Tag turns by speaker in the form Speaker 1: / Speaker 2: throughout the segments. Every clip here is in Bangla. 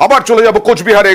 Speaker 1: আবার চলে যাব কোচবিহারে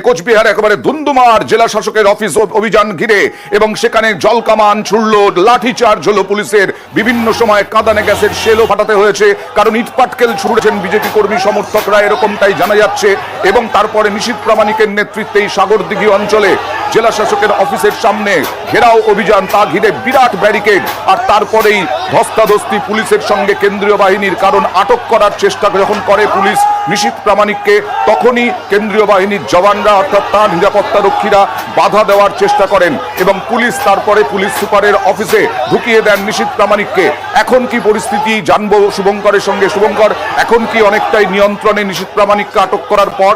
Speaker 1: একেবারে ধুন্ধুমার জেলা শাসকের অফিস অভিযান ঘিরে এবং সেখানে জলকামান ছুড়লো, লাঠিচার্জ হলো পুলিশের, বিভিন্ন সময় কাঁদানে গ্যাসের শেলও ফাটাতে হয়েছে, কারণ ইটপাটকেল ছুড়েছেন বিজেপি কর্মী সমর্থকরা, এরকমটাই জানা যাচ্ছে। এবং তারপরে নিশীথ প্রামাণিকের নেতৃত্বে এই সাগরদিঘি অঞ্চলে জেলা শাসকের অফিসের সামনে ঘেরাও অভিযান, তা ঘিরে বিরাট ব্যারিকেড, আর তারপরেই ধস্তাধস্তি পুলিশের সঙ্গে কেন্দ্রীয় বাহিনীর, কারণ আটক করার চেষ্টা যখন করে পুলিশ নিশীথ প্রামাণিককে, তখনই কেন্দ্রীয় বাহিনীর জওয়ানরা অর্থাৎ তার নিরাপত্তা রক্ষীরা বাধা দেওয়ার চেষ্টা করেন এবং পুলিশ তারপরে পুলিশ সুপারের অফিসে ঢুকিয়ে দেন নিশীথ প্রামাণিককে। এখন কি পরিস্থিতি জানবো শুভঙ্করের সঙ্গে। শুভঙ্কর, এখন কি অনেকটাই নিয়ন্ত্রণে নিশীথ প্রামাণিককে আটক করার পর?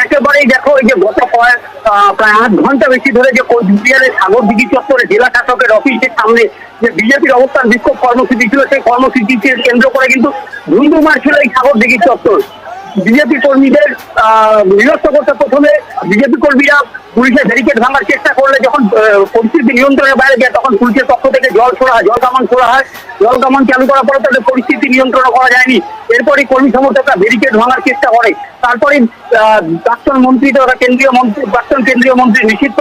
Speaker 2: একেবারেই দেখো, এই যে গত প্রায় 8 ঘন্টা বেশি ধরে যে কোচবিহারের সাগরদিঘি চত্বরে জেলা শাসকের অফিসের সামনে যে বিজেপির অবস্থান বিক্ষোভ কর্মসূচি ছিল, সেই কর্মসূচিকে কেন্দ্র করে কিন্তু ধুন্ধুমার ছিল এই সাগরদিঘি চত্বর। বিজেপি কর্মীদের নিরস্ত করতে প্রথমে বিজেপি কর্মীরা পুলিশের ব্যারিকেড ভাঙার চেষ্টা করলে যখন পরিস্থিতি নিয়ন্ত্রণের বাইরে যায়, তখন পুলিশের পক্ষ থেকে জলকামান ছোড়া হয়। জলকামান চালু করার পরে তাদের পরিস্থিতি নিয়ন্ত্রণ করা যায়নি। এরপরই কর্মী সমর্থকরা ব্যারিকেড ভাঙার চেষ্টা করে। তারপরে প্রাক্তন কেন্দ্রীয় মন্ত্রী নিশীথ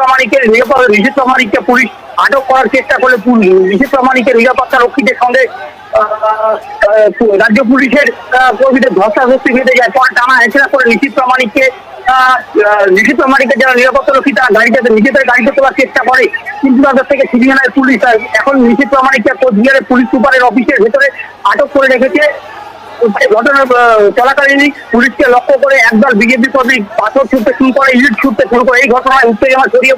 Speaker 2: প্রামাণিককে পুলিশ আটক করার চেষ্টা করলে নিশীথ প্রামাণিকের নিরাপত্তা রক্ষীদের সঙ্গে রাজ্য পুলিশের কর্মীদের ধস্তাধস্তি বেঁধে যায়। পরে টানা হেঁচড়া করে নিশীথ প্রামাণিকের যারা নিরাপত্তা রক্ষী তারা নিজেদের গাড়িতে তোলার চেষ্টা করে, কিন্তু তাদের থেকে ছিনিয়ে নেয় পুলিশ। এখন নিশীথ প্রামাণিককে কোচবিহারের পুলিশ সুপারের অফিসের ভেতরে আটক করে রেখেছে। ঘটনা চলাকালীনই পুলিশকে লক্ষ্য করে একদল বিজেপি কর্মী পাথর ছুটতে শুরু করে, ইট ছুটতে শুরু করে। এই ঘটনায় উত্তেজনা ছড়িয়ে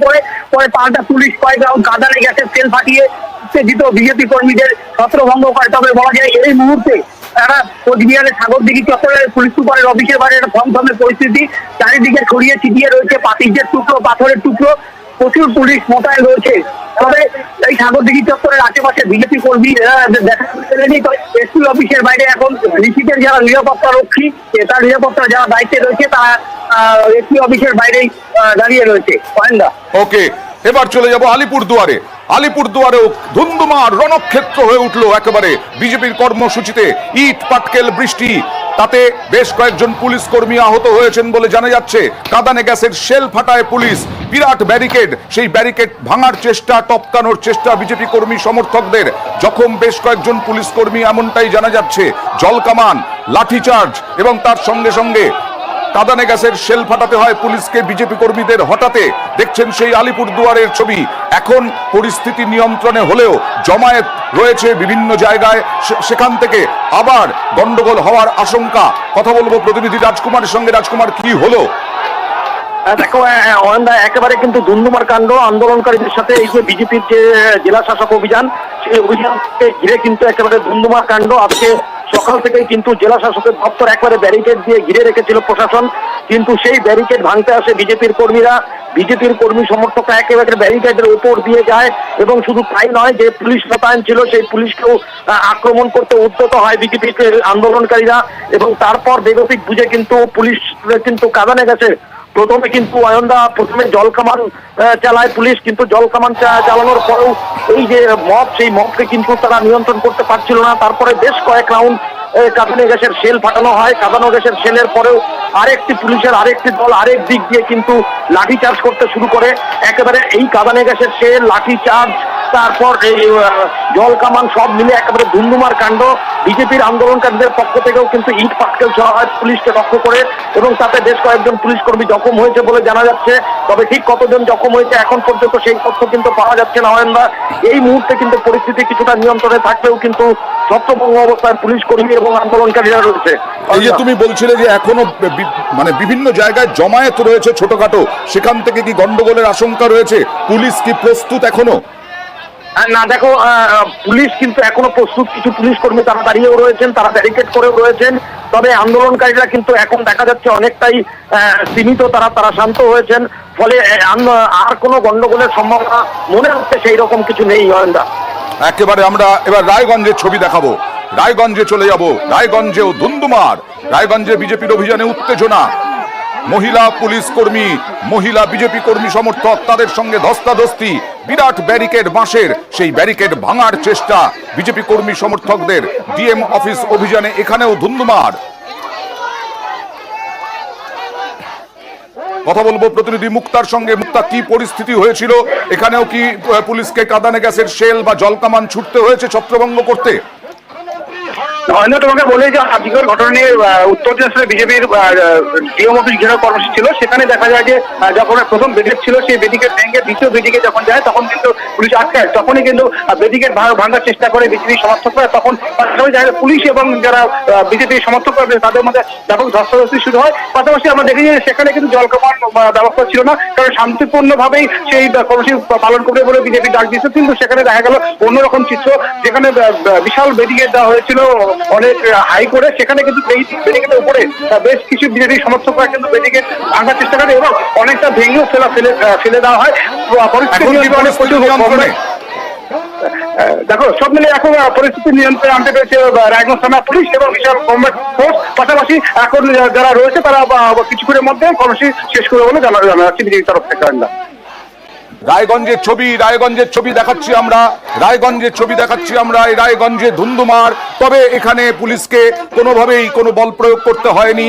Speaker 2: পরে পাল্টা পুলিশ কয়েক রাউন্ড কাঁদানে গ্যাসের তেল ফাটিয়ে উত্তেজিত বিজেপি কর্মীদের ছত্রভঙ্গ করে। তবে বলা যায় এই মুহূর্তে তারা কোচবিহারের সাগরদিঘি চত্বরের পুলিশ সুপারের অফিসের বাইরে একটা থমথমে পরিস্থিতি। চারিদিকে ছড়িয়ে ছিটিয়ে রয়েছে পাথরের টুকরো, প্রচুর পুলিশ মোতায়েন রয়েছে। তবে এই সাগরদিঘি চত্বরের আশেপাশে বিজেপি কর্মী দেখা গেলেনি। এসপি অফিসের বাইরে এখন নিশীথের যারা নিরাপত্তা রক্ষী, তার নিরাপত্তার যারা দায়িত্বে রয়েছে, তারা এসপি অফিসের বাইরেই দাঁড়িয়ে রয়েছে।
Speaker 1: ওকে, এবার চলে যাব আলিপুরদুয়ারেও ধুন্ধুমার রণক্ষেত্র হয়ে উঠলো একেবারে বিজেপির কর্মসূচিতে। ইট পাটকেল বৃষ্টি, তাতে বেশ কয়েকজন পুলিশ কর্মী আহত হয়েছেন বলে জানা যাচ্ছে। কাঁদানে গ্যাসের শেল ফাটায় পুলিশ, বিরাট ব্যারিকেড, সেই ব্যারিকেড ভাঙার চেষ্টা, টপকানোর চেষ্টা বিজেপি কর্মী সমর্থকদের। জখম বেশ কয়েকজন পুলিশ কর্মী এমনটাই জানা যাচ্ছে। জলকামান, লাঠিচার্জ এবং তার সঙ্গে সঙ্গে কাঁদানে গ্যাসের শেল ফাটাতে হয় পুলিশকে বিজেপি কর্মীদের। হঠাতে দেখছেন সেই আলিপুরদুয়ারের ছবি। এখন পরিস্থিতি নিয়ন্ত্রণে হলেও জমায়েত রয়েছে বিভিন্ন জায়গায়, সেখান থেকে আবার গন্ডগোল হওয়ার আশঙ্কা। কথা বলবো প্রতিনিধি রাজকুমারের সঙ্গে। রাজকুমার, কি হলো?
Speaker 2: দেখো একেবারে কিন্তু ধুন্ধুমার কাণ্ড। আন্দোলনকারীদের সাথে এই যে বিজেপির যে জেলা শাসক অভিযান, সেই অভিযানকে ঘিরে কিন্তু একেবারে ধুন্ধুমার কাণ্ড। আজকে সকাল থেকেই কিন্তু জেলা শাসকের দপ্তর একবারে ব্যারিকেড দিয়ে ঘিরে রেখেছিল প্রশাসন, কিন্তু সেই ব্যারিকেড ভাঙতে আসে বিজেপির কর্মীরা। বিজেপির কর্মী সমর্থকরা একেবারে ব্যারিকেডের উপর দিয়ে যায় এবং শুধু তাই নয়, যে পুলিশ মোতায়েন ছিল সেই পুলিশকেও আক্রমণ করতে উদ্যত হয় বিজেপির আন্দোলনকারীরা। এবং তারপর বেগতিক বুঝে কিন্তু পুলিশ কিন্তু কাঁদানে গেছে। প্রথমে জলকামান চালায় পুলিশ, কিন্তু জলকামান চালানোর পরেও এই যে সেই মবকে কিন্তু তারা নিয়ন্ত্রণ করতে পারছিল না। তারপরে বেশ কয়েক রাউন্ড কাঁদানে গ্যাসের শেল ফাটানো হয়। কাঁদানো গ্যাসের শেলের পরেও পুলিশের আরেকটি দল আরেক দিক দিয়ে কিন্তু লাঠিচার্জ করতে শুরু করে। একেবারে এই কাঁদানে গ্যাসের শেল, লাঠিচার্জ, তারপর এই জলকামান সব মিলে একেবারে ধুন্ধুমার কাণ্ড। বিজেপির আন্দোলনকারীদের পক্ষ থেকেও কিন্তু ইট পাটকেল ছোড়া হয় পুলিশকে লক্ষ্য করে এবং তাতে বেশ কয়েকজন পুলিশ কর্মী জখম হয়েছে বলে জানা যাচ্ছে। তবে ঠিক কতজন জখম হয়েছে এখন পর্যন্ত সেই তথ্য কিন্তু পাওয়া যাচ্ছে না। এই মুহূর্তে কিন্তু পরিস্থিতি কিছুটা নিয়ন্ত্রণে থাকলেও কিন্তু ছত্রভঙ্গ অবস্থায় পুলিশ কর্মী এবং আন্দোলনকারীরা রয়েছে।
Speaker 1: এই যে তুমি বলছিলে যে এখনো মানে বিভিন্ন জায়গায় জমায়েত রয়েছে ছোটখাটো, সেখান থেকে কি গন্ডগোলের আশঙ্কা রয়েছে? পুলিশ কি প্রস্তুত এখনো?
Speaker 2: না, দেখো, পুলিশ কিন্তু এখনো প্রস্তুত। কিছু পুলিশ কর্মী তারা দাঁড়িয়েও রয়েছেন, তারা ব্যারিকেড করেও রয়েছেন। তবে আন্দোলনকারীরা কিন্তু এখন দেখা যাচ্ছে অনেকটাই সীমিত, তারা শান্ত হয়েছেন। ফলে আর কোনো গন্ডগোলের সম্ভাবনা মনে হচ্ছে সেই রকম কিছু নেই।
Speaker 1: একেবারে আমরা এবার রায়গঞ্জের ছবি দেখাবো। রায়গঞ্জে চলে যাব। রায়গঞ্জেও ধুন্ধুমার। রায়গঞ্জে বিজেপির অভিযানে উত্তেজনা। মহিলা পুলিশ কর্মী, মহিলা বিজেপি কর্মী সমর্থক, তাদের সঙ্গে ধস্তাধস্তি। বিরাট ব্যারিকেড বাঁশের, সেই ব্যারিকেড ভাঙার চেষ্টা বিজেপি কর্মী সমর্থকদের। ডিএম অফিস অভিযানে এখানেও ধুন্ধুমার। কথা বলবো প্রতিনিধি মুক্তার সঙ্গে। মুক্তা, কি পরিস্থিতি হয়েছিল এখানেও? কি পুলিশকে কাঁদানে গ্যাসের শেল বা জলকামান ছুটতে হয়েছে ছত্রভঙ্গ করতে?
Speaker 2: অন্য তোমাকে বলে যে আজকের ঘটনা নিয়ে উত্তর দিনাজপুরে বিজেপির ডিএম অফিস ঘেরাও কর্মসূচি ছিল। সেখানে দেখা যায় যে যখন প্রথম ব্যারিকেড ছিল সেই ব্যারিকেড ভেঙে দ্বিতীয় ব্যারিকেড যখন যায় তখন কিন্তু পুলিশ আটকায়। তখনই কিন্তু ব্যারিকেড ভাঙার চেষ্টা করে বিজেপির সমর্থকরা। তখন পুলিশ এবং যারা বিজেপির সমর্থক তাদের মধ্যে ব্যাপক ধস্তাধস্তি শুরু হয়। পাশাপাশি আমরা দেখি যে সেখানে কিন্তু জলকামান ব্যবস্থা ছিল না, কারণ শান্তিপূর্ণভাবেই সেই কর্মসূচি পালন করবে বলে বিজেপি ডাক দিয়েছে। কিন্তু সেখানে দেখা গেল অন্যরকম চিত্র, যেখানে বিশাল ব্যারিকেড দেওয়া হয়েছিল অনেক হাই করে। সেখানে কিন্তু ব্যারিকেডের উপরে বেশ কিছু বিজেপি সমর্থকরা কিন্তু ব্যারিকেড ভাঙার চেষ্টা করে এবং অনেকটা ভেঙেও ফেলে দেওয়া হয়। দেখো, সব মিলে এখন পরিস্থিতি নিয়ন্ত্রণে আনতে পেরেছে রায়গঞ্জ থানা পুলিশ এবং বিশাল কমব্যাট ফোর্স। পাশাপাশি এখন যারা রয়েছে তারা কিছুক্ষণের মধ্যে কর্মসূচি শেষ করে বলে জানা যাচ্ছে বিজেপির তরফ থেকে।
Speaker 1: রায়গঞ্জের ছবি দেখাচ্ছি আমরা, এই রায়গঞ্জে ধুন্ধুমার। তবে এখানে পুলিশকে কোনোভাবেই কোনো বল প্রয়োগ করতে হয়নি।